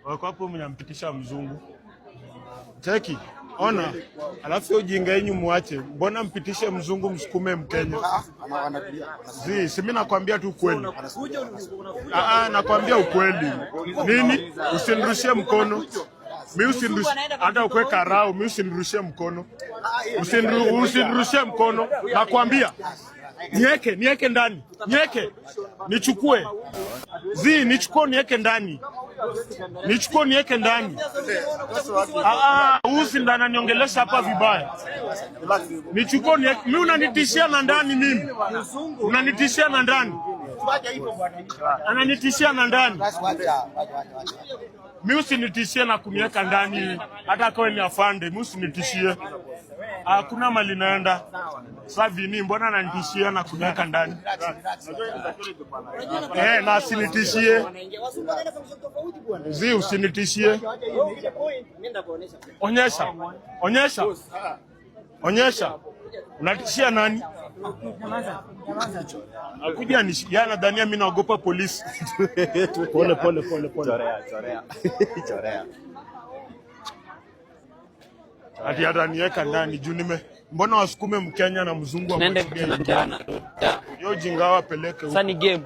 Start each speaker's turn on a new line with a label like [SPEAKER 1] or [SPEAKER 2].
[SPEAKER 1] Wako hapo mnampitisha mzungu. Cheki, ona. Alafu hiyo jinga yenu muache. Mbona mpitishe mzungu msukume Mkenya? Si mimi nakwambia tu ukweli. Nakwambia ukweli. Nini? Usinirushie mkono. Mimi usinirushie hata ukwe karao, mimi usinirushie mkono. Usinirushie mkono. Nakwambia. Niweke ndani. Nichukue. Nichukue niweke ndani. Niweke ndani. Usi ndana niongelesha hapa vibaya. Nichukue mimi unanitishia na ndani mimi. Unanitishia na ndani. Ananitishia na ndani. Mimi usinitishie na kuniweka ndani hata kwa ni afande, mimi usinitishie. Hakuna mali naenda. Sasa vini mbona ananitishia na kuniweka ndani? Na usinitishie. Usinitishie. Onyesha. Unatishia nani? Akuja yana Dania mimi naogopa polisi. Pole. Chorea. Ati hata niweka ndani juu mbona wasukume Mkenya na mzungu wa Mkenya? Yo jinga wapeleke huko.
[SPEAKER 2] Sasa ni game.